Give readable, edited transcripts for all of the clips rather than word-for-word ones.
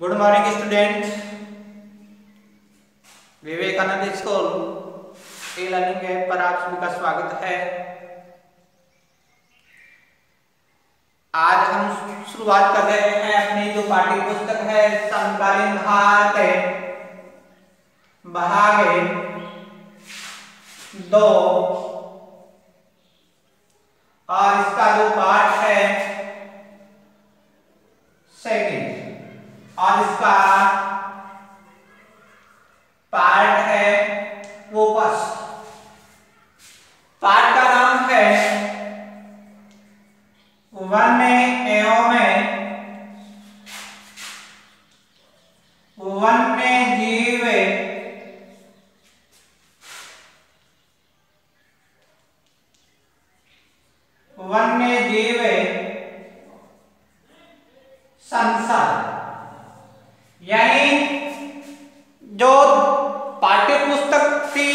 Good morning student. Vivekananda school e learning app पर आप सभी का स्वागत है। आज हम शुरुआत कर रहे हैं अपनी जो पाठ्य पुस्तक है समकालीन भारत भाग 2 और इसका जो पाठ है सेकंड और इसका पार्ट है वो फर्स्ट। पार्ट का नाम है वन्य जीव संसार। यानी जो पाठ्य पुस्तक थी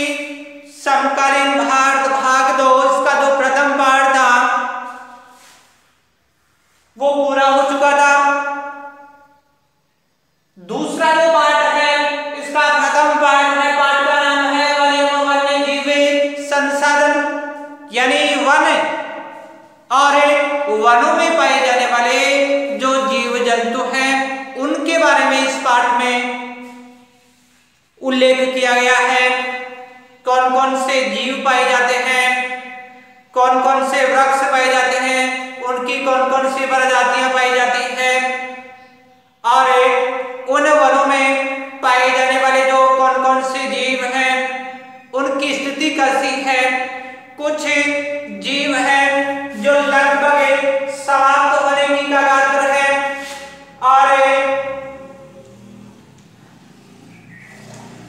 समकालीन भारत भाग 2 इसका जो प्रथम पाठ था वो पूरा हो चुका था। दूसरा जो पाठ है इसका प्रथम पाठ है, पाठ का नाम है वन्य जीव संसाधन। यानी वन और वनों में पाए जाने वाले जो जीव जंतु हैं उनके बारे में इस पाठ में उल्लेख किया गया है। कौन कौन से जीव पाए जाते हैं, कौन कौन से वृक्ष पाए जाते हैं, उनकी कौन कौन सी प्रजातियां पाई जाती हैं और उन वनों में पाए जाने वाले जो कौन कौन से जीव हैं उनकी स्थिति कैसी है। कुछ जीव हैं जो लगभग समाप्त होने की कगार पर है और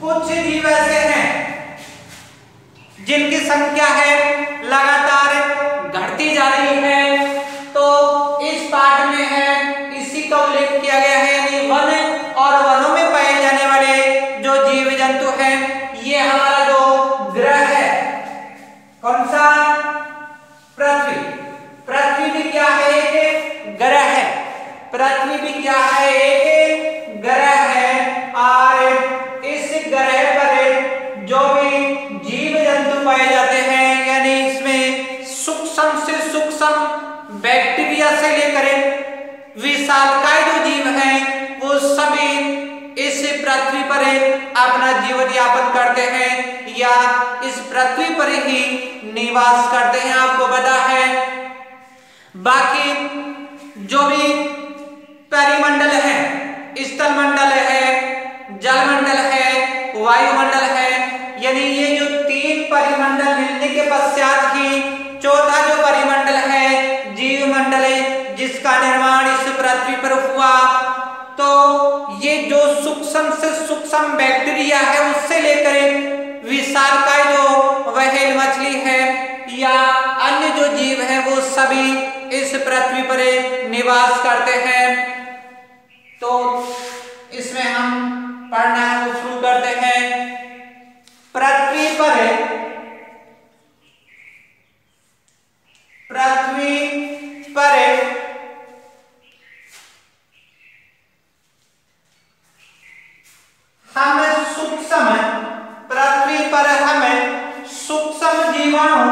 कुछ जीव ऐसे हैं जिनकी संख्या है लगातार घटती जा रही है। तो इस पाठ में है इसी का उल्लेख किया गया है। यानी वन और वनों में पाए जाने वाले जो जीव जंतु हैं ये हमारा जो ग्रह है कौन सा, पृथ्वी। पृथ्वी भी क्या है, एक ग्रह है। पृथ्वी भी क्या है, एक ग्रह है और इस ग्रह पर जो भी जीव जंतु पाए जाते हैं यानी इसमें सूक्ष्म से सूक्ष्म बैक्टीरिया से लेकर विशालकाय जो जीव हैं वो सभी इस पृथ्वी पर अपना जीवन यापन करते हैं या इस पृथ्वी पर ही निवास करते हैं। आपको पता है बाकी जो भी परिमंडल है, स्थल मंडल है, जल मंडल है, वायुमंडल है, यानी ये जो 3 परिमंडल मिलने के पश्चात ही चौथा जो परिमंडल है जीव मंडल है जिसका निर्माण इस पृथ्वी पर हुआ। तो ये जो सूक्ष्म से सूक्ष्म बैक्टीरिया है उससे लेकर विशालकाय जो व्हेल मछली है या अन्य जो जीव है वो सभी इस पृथ्वी पर निवास करते हैं। तो इसमें हम पढ़ना है वो शुरू करते हैं। पृथ्वी पर हम सूक्ष्म पृथ्वी पर हमें सूक्ष्म जीवाणु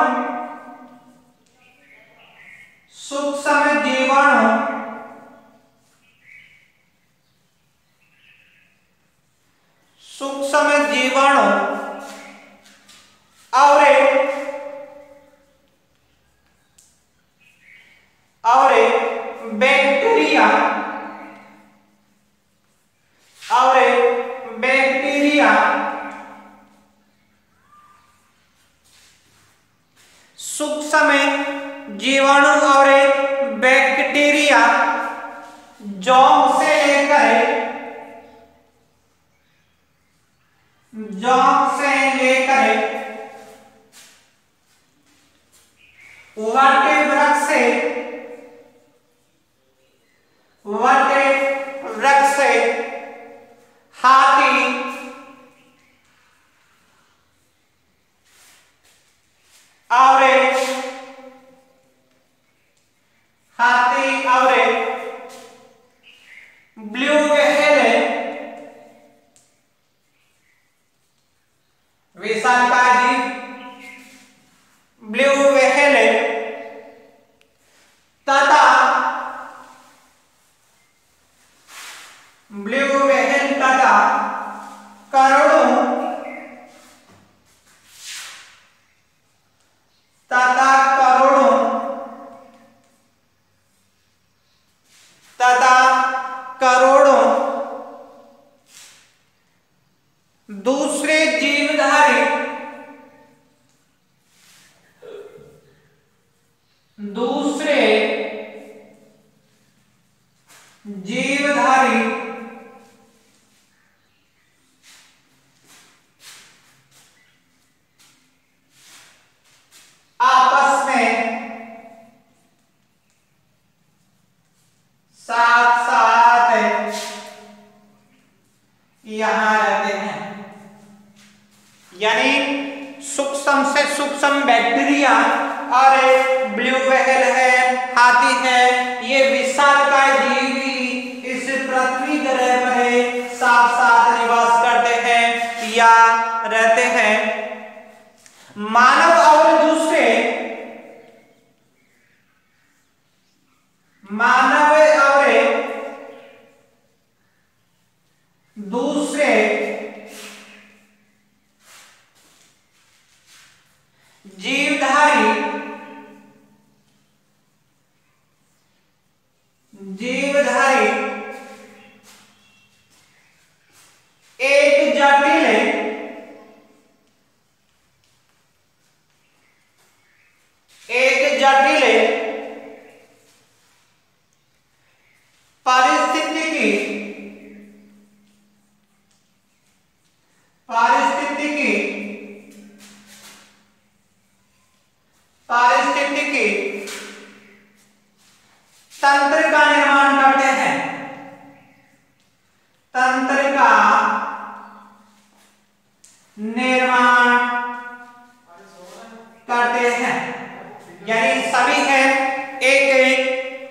और बैक्टीरिया सूक्ष्म जीवाणु और बैक्टीरिया जौन से लेकर वृक्ष से हाथी और ब्लू व्हेल दूसरे जीवधारी आपस में साथ साथ यहां रहते हैं, यानी सूक्ष्म से सूक्ष्म बैक्टीरिया और ब्लू व्हेल है, हाथी है, ये विशालकाय जीवी इस पृथ्वी ग्रह पर साथ साथ निवास करते हैं या रहते हैं। मानव और दूसरे जीवधारी एक जटिल पारिस्थितिकी तंत्र का निर्माण करते हैं, यानी सभी है एक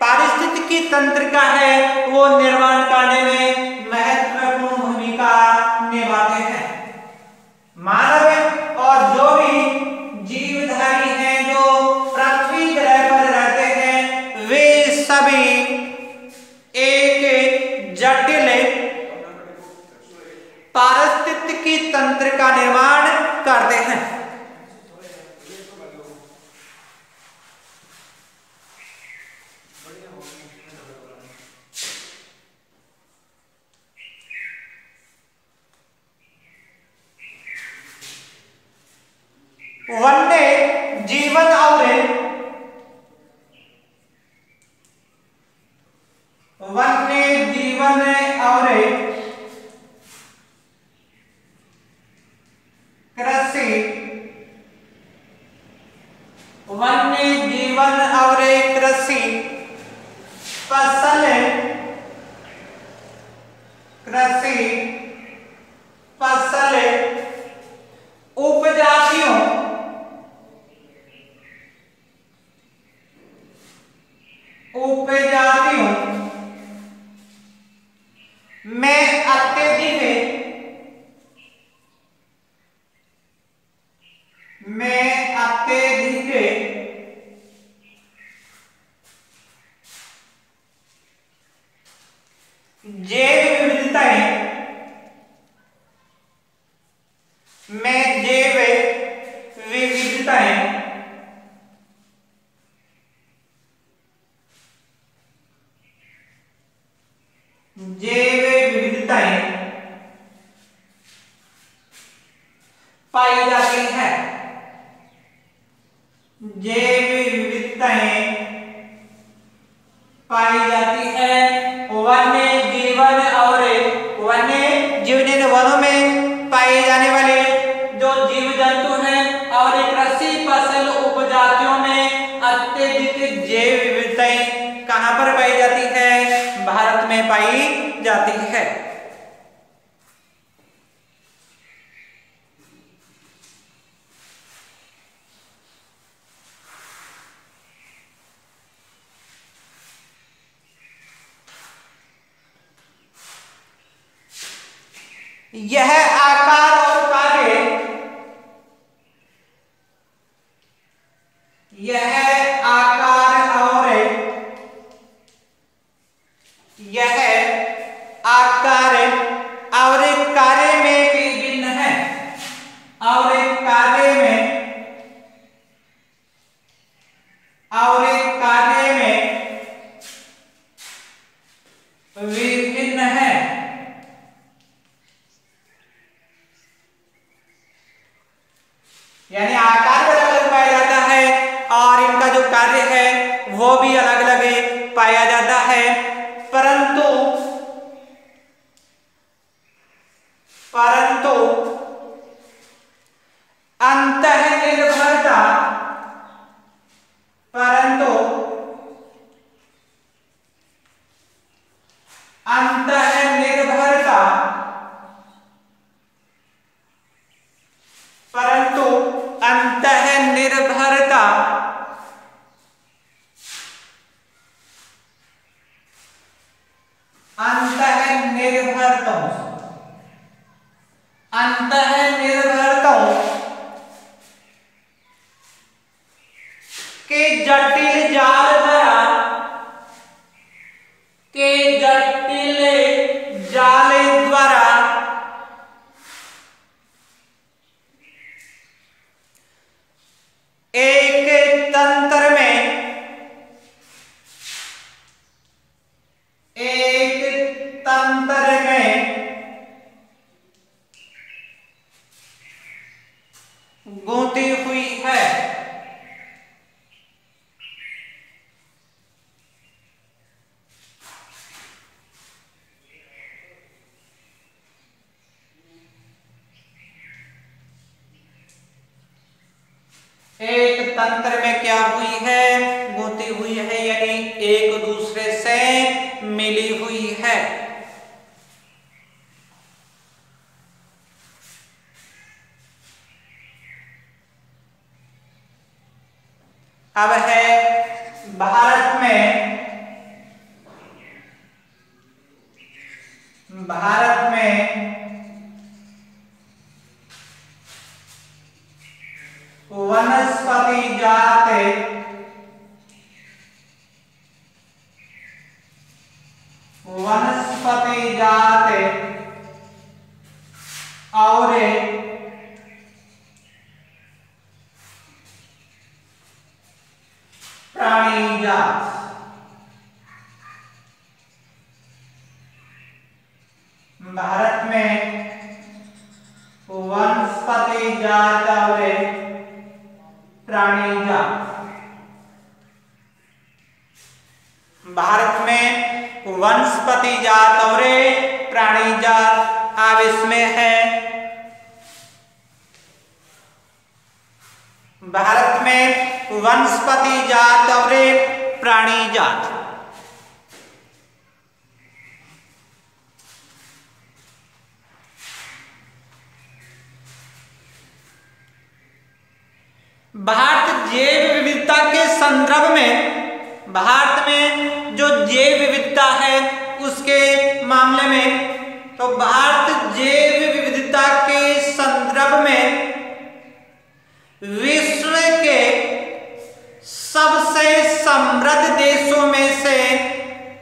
पारिस्थितिकी तंत्र का है वो निर्माण करने में महत्वपूर्ण भूमिका निभाते हैं। मानव और जो भी जीवधारी हैं जो पृथ्वी ग्रह पर रहते हैं वे सभी एक जटिल पारिस्थितिकी तंत्र का निर्माण करते हैं। वन्य जीवन और कृषि, फसल उपजातियों में अत्यधिक जैव विविधताएं पाई जाती है। जैव विविधताएं पाई जाती है। वन्य जीवन वनों में पाए जाने वाले जो जीव जंतु हैं और कृषि फसल उपजातियों में अत्यधिक जैव विविधताएं कहां पर पाई जाती है? भारत में पाई जाती है। यह आकार और कार्य कार्य में भी भिन्न है कार्य में विभिन्न है। वो भी अलग अलग पाया जाता है, परंतु अंतःनिर्भरता अंतःनिर्भरताओं के जटिल जाल द्वारा एक तंत्र में गूंथी हुई है। एक तंत्र में क्या हुई है? गूंथी हुई है, यानी एक दूसरे से मिली हुई है। अब है भारत में वनस्पति जात और प्राणी जात। भारत में वनस्पति जात और प्राणी जात। भारत में वनस्पति जात और प्राणी जात। अब इसमें है भारत में वनस्पति जात और प्राणी जात। भारत जैव विविधता के संदर्भ में, भारत में जो जैव विविधता है उसके मामले में, तो भारत जैव विविधता के संदर्भ में विश्व के सबसे समृद्ध देशों में से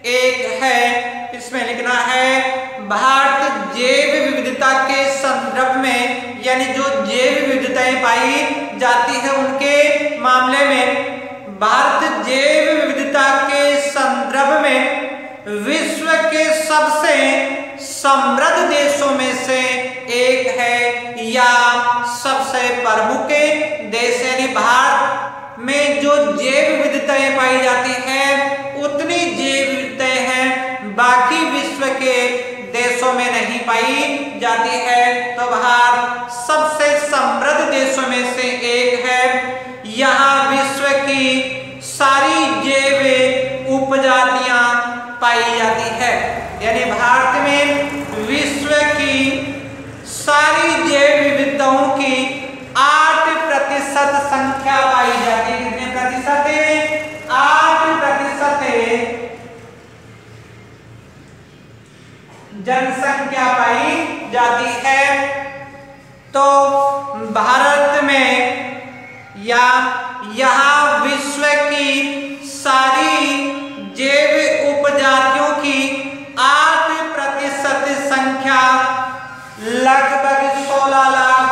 एक है। इसमें लिखना है भारत जैव विविधता के संदर्भ में, यानी जो जैव विविधताएं पाई जाती है उनके मामले में भारत जैव विविधता के संदर्भ में विश्व के सबसे समृद्ध देशों में से एक है या सबसे प्रमुख देश। यानी भारत में जो जैव विविधताएं पाई जाती है उतनी जैव विविधताएं हैं बाकी विश्व के देशों में नहीं पाई जाती है। तो भारत सबसे समृद्ध देशों में से एक है। यहाँ विश्व की सारी जैव उपजातियां पाई जाती है, यानी भारत में विश्व की सारी जैव विविधताओं की 8% संख्या पाई जाती है। कितने प्रतिशत? 8% जनसंख्या पाई जाती है। तो भारत में या यहाँ विश्व की सारी जैव उपजातियों की 8% संख्या लगभग 16 लाख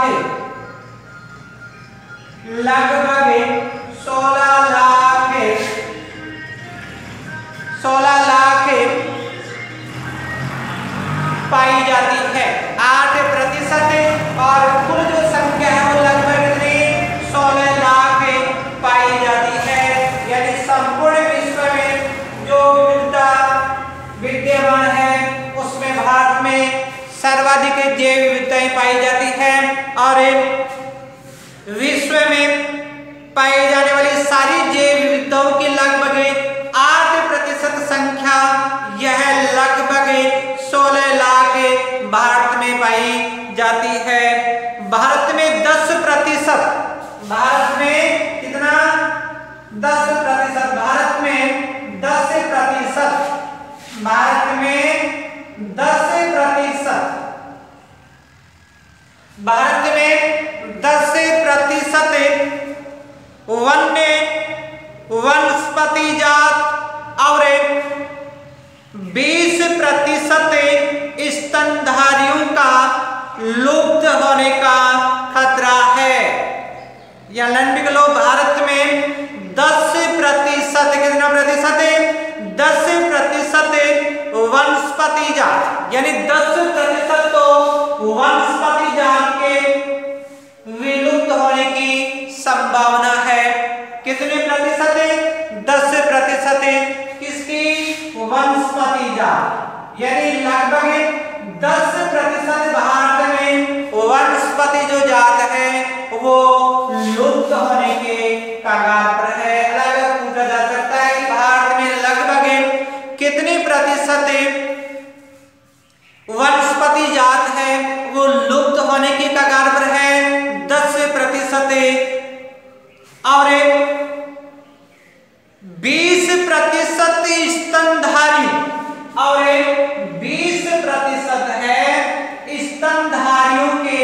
पाई जाती है। 8% और कुल जो संख्या है वो लगभग 16 लाख पाई जाती है, यानी संपूर्ण की जैव विविधताएं पाई जाती है और विश्व में पाई जाने वाली सारी जैव विविधताओं की लगभग 8% संख्या यह लगभग 16 लाख भारत में पाई जाती है। भारत में 10%, भारत में कितना 10%, भारत में 10%, भारत में 10%, भारत में 10% वन्य वनस्पति जात और 20% स्तनधारियों का लुप्त होने का खतरा है। या लंबी लो, भारत में 10% कितना प्रतिशत है 10% वनस्पति जात, यानी 10% तो वनस्पति जात के विलुप्त होने की संभावना है। कितने प्रतिशत है 10% किसकी वनस्पति जात, यानी लगभग 10% भारत में वनस्पति जो जात है वो लुप्त होने के कगार पर है। अलग पूछा जा सकता है कि भारत में लगभग कितने प्रतिशत वनस्पति जात है वो लुप्त होने की कगार पर है 10%, और 20% स्तनधारी और 20% है स्तनधारियों के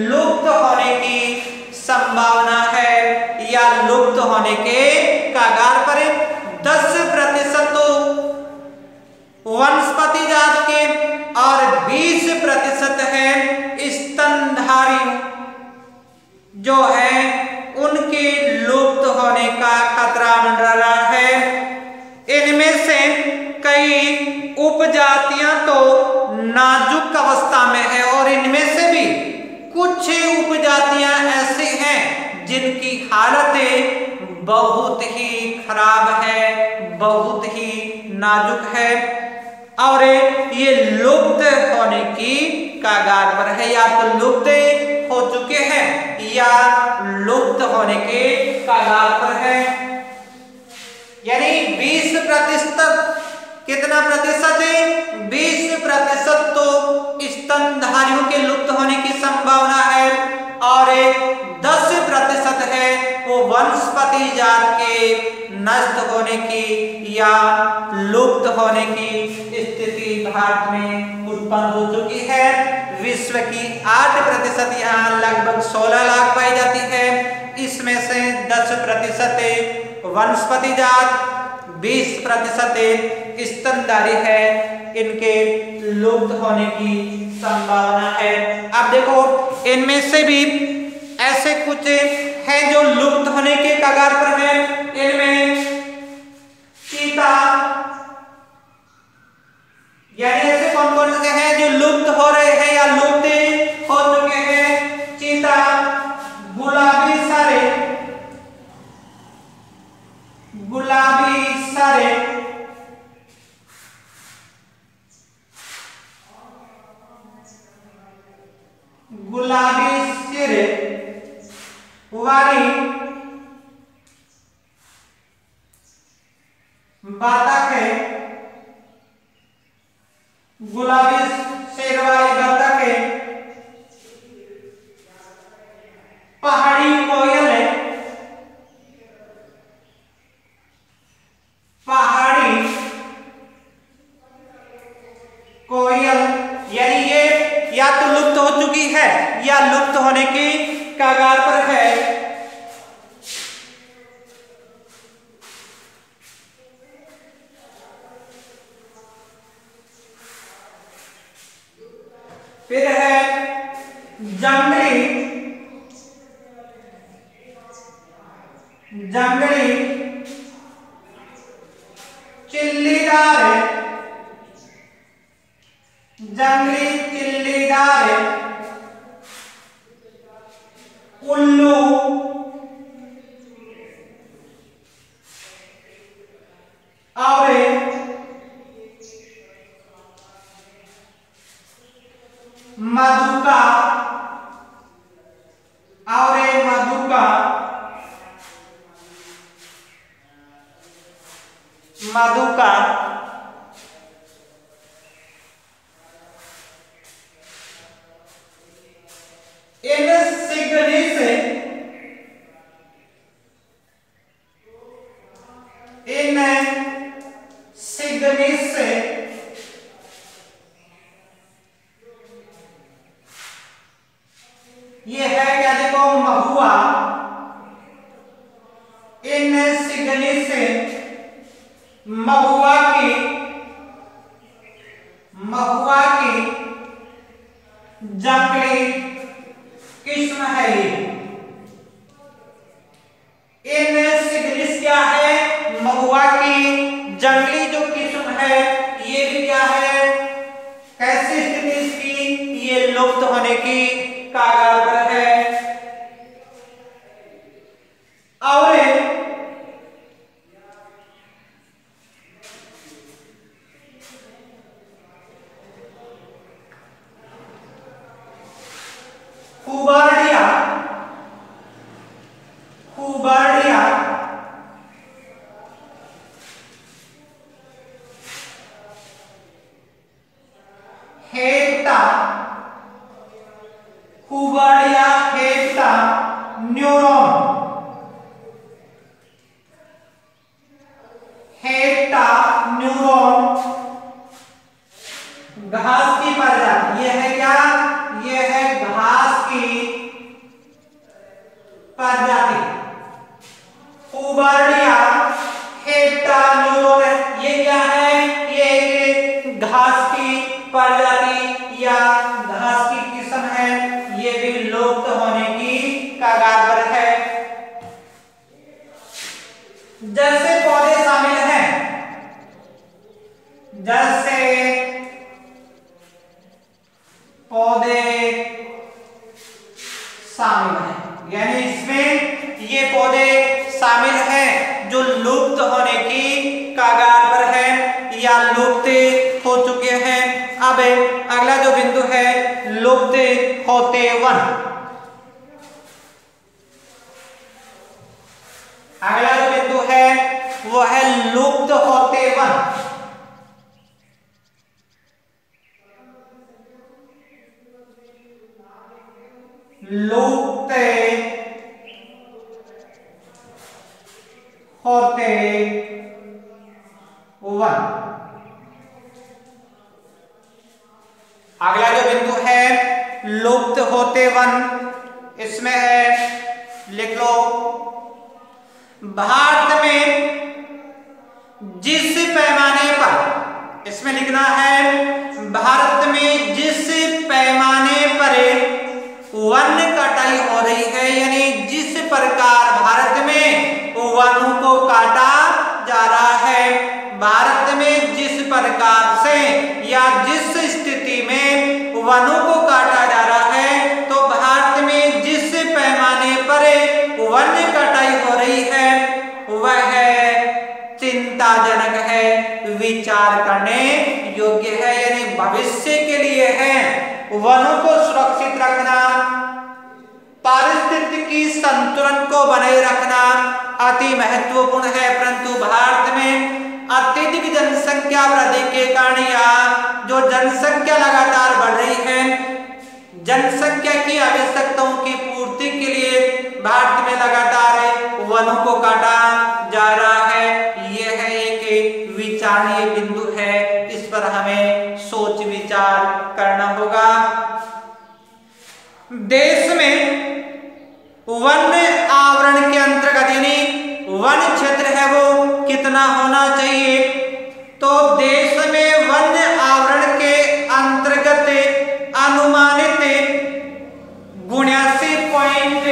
लुप्त होने की संभावना है या लुप्त होने के कगार पर। 10% तो वनस्पति जात के और 20% है स्तनधारी जो है उनके लुप्त होने का खतरा मंडरा रहा है। इनमें से कई उपजातियां तो नाजुक अवस्था में है और इनमें से भी कुछ उपजातियां ऐसी हैं जिनकी हालत बहुत ही खराब है, बहुत ही नाजुक है और ये लुप्त होने की कगार पर है, या तो लुप्त हो चुके हैं या लुप्त होने के कगार पर है। यानी 20% कितना प्रतिशत है 20% तो स्तनधारियों के लुप्त होने की संभावना है और 10% है वो वनस्पति जात के नष्ट होने की या लुप्त होने की स्थिति भारत में उत्पन्न हो चुकी है। विश्व की 8% यहाँ लगभग 16 लाख पाई जाती है, इसमें से 10% वनस्पति जात, 20% स्तनधारी है, इनके लुप्त होने की संभावना है। अब देखो इनमें से भी ऐसे कुछ हैं जो लुप्त होने के कगार पर हैं। इनमें चीता, यानी ऐसे कौन कौन से हैं जो लुप्त हो रहे हैं या लुप्त हो चुके हैं। चीता, गुलाबी सारे, गुलाबी सारे, गुलाबी सिर वाली बतख, गुलाबी सिर वाली बतख, पहाड़ी कोयल, पहाड़ी कोयल, यानी ये या तो लुप्त हो चुकी है या लुप्त होने की कगार पर है। फिर है जंगली, जंगली चिल्लीदार, जंगली चिल्लीदार, उल्लू, और मधु मधु का इनसिग्निस ये है क्या, देखो महुआ, इनसिग्निस महुआ की जंगली किस्म है। ये इनसिग्निस क्या है, महुआ की जंगली जो किस्म है, ये भी क्या है, कैसी स्थिति इसकी, ये लुप्त होने की कगार पर है। और हुबर्डिया हेक्टा न्यूरॉन, घास की प्रजाति, ये है क्या, ये है घास की प्रजाति। हुबर्डिया हेक्टा न्यूरॉन, ये क्या है, ये एक घास की प्रजाति या घास की किस्म है, ये भी लुप्त होने की कगार पर है। जैसे पौधे शामिल हैं, जैसे पौधे शामिल हैं, यानी इसमें ये पौधे शामिल हैं जो लुप्त होने की कगार पर है या लुप्त हो चुके हैं। अब अगला जो बिंदु है, लुप्त होते वन। अगला जो बिंदु है वो है लुप्त होते वन। लुप्त होते वन। अगला जो बिंदु है लुप्त होते वन, इसमें है, लिख लो, भारत में जिस पैमाने पर, इसमें लिखना है, भारत में जिस पैमाने पर वन कटाई हो रही है, यानी जिस प्रकार भारत में वनों को काटा जा रहा है, भारत में जिस प्रकार से या जिस स्थिति में वनों को काटा जा रहा है, तो भारत में जिस पैमाने पर वन कटाई हो रही है वह चिंताजनक है, विचार करने योग्य है। यानी भविष्य के लिए है वनों को सुरक्षित रखना, पारिस्थितिकी संतुलन को बनाए रखना अति महत्वपूर्ण है। परंतु भारत में अत्यधिक जनसंख्या वृद्धि के कारण या जो जनसंख्या लगातार बढ़ रही है, जनसंख्या की आवश्यकताओं की पूर्ति के लिए भारत में लगातार वनों को काटा जा रहा है। यह है एक विचारणीय बिंदु है, इस पर हमें सोच विचार करना होगा। देश में वन आवरण के अंतर्गत यानी वन क्षेत्र है वो कितना होना चाहिए, तो देश में वन आवरण के अंतर्गत अनुमानित 79 पॉइंट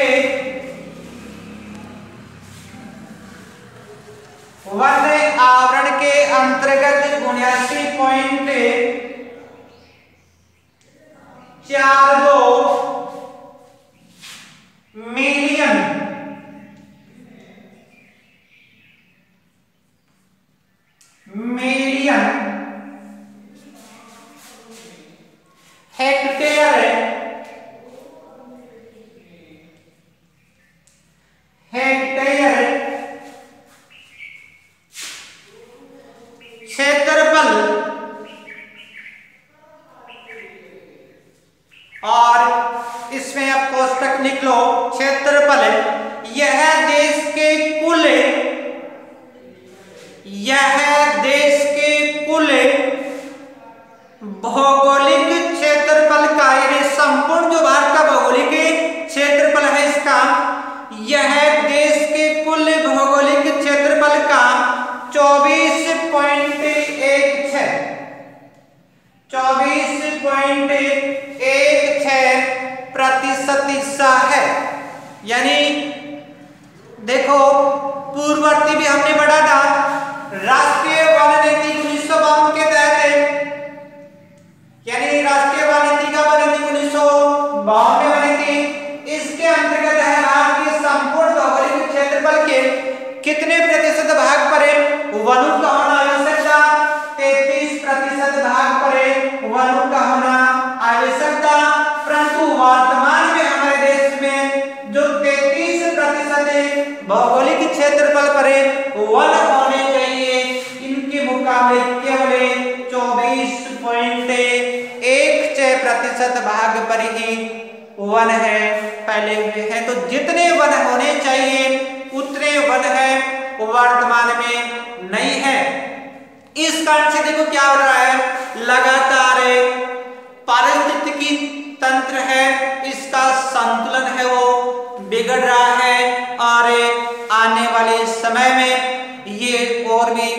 वन आवरण के अंतर्गत 79.42 मिलियन हेक्टेयर यह देश के कुल भौगोलिक क्षेत्रफल का, यानी संपूर्ण जो भारत का भौगोलिक क्षेत्रफल है इसका, यह देश के कुल भौगोलिक क्षेत्रफल का 24.16% हिस्सा है। यानी देखो पूर्ववर्ती भी हमने पढ़ा था, राष्ट्रीय वन नीति 1952 के तहत, यानी राष्ट्रीय वन नीति का वन नीति 1952 में बनी थी। इसके अंतर्गत है भारत के संपूर्ण भौगोलिक क्षेत्रफल के कितने प्रतिशत भाग पर वनों का होना आवश्यक था? 33% भाग पर वनों का होना आवश्यक था। परंतु वर्तमान में हमारे देश में जो 33% भौगोलिक क्षेत्रफल पर वन होने चाहिए, इनके मुकाबले केवल 24.16% भाग पर ही वन है फैले हुए हैं। तो जितने वन होने चाहिए उतने वन है वर्तमान में नहीं है। इस कारण से देखो क्या हो रहा है, लगातार पारिस्थितिकी तंत्र है, इसका संतुलन है वो बिगड़ रहा है और आने वाले समय में ये और भी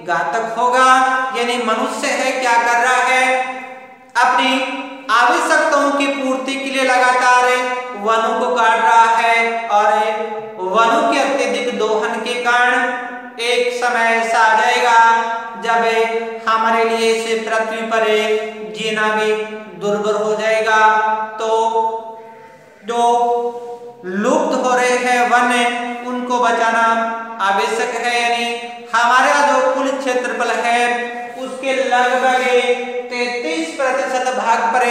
घातक होगा। यानी मनुष्य है क्या कर रहा है, अपनी आवश्यकताओं की पूर्ति के लिए लगातार वनों को काट रहा है और वनों के अत्यधिक दोहन के कारण एक समय ऐसा आ जाएगा जब हमारे लिए इस पृथ्वी पर जीना भी दुर्भर हो जाएगा। तो जो लुप्त हो रहे हैं वन, उनको बचाना आवश्यक है। यानी हमारा जो कुल क्षेत्रफल है उसके लगभग 33% भाग पर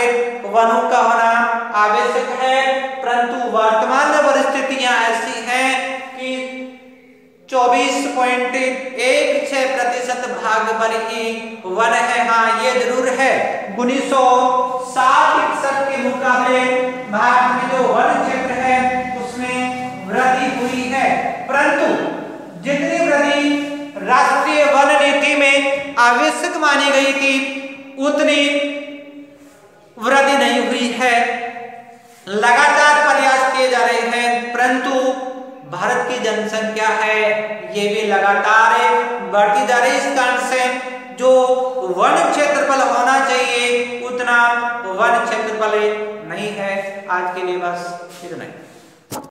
वनों का होना आवश्यक है। परंतु वर्तमान में परिस्थितियां ऐसी हैं कि 24.16% भाग पर ही वन है। हाँ ये जरूर है, 1960 के मुकाबले भारत में जो वन क्षेत्र है उसमें वृद्धि हुई है। परंतु जितनी वृद्धि राष्ट्रीय वन नीति में आवश्यक मानी गई थी उतनी वृद्धि नहीं हुई है। लगातार प्रयास किए जा रहे हैं, परंतु भारत की जनसंख्या है ये भी लगातार बढ़ती जा रही है। इस कारण से जो वन क्षेत्रफल होना चाहिए उतना वन क्षेत्रफल नहीं है। आज के लिए बस इतना ही।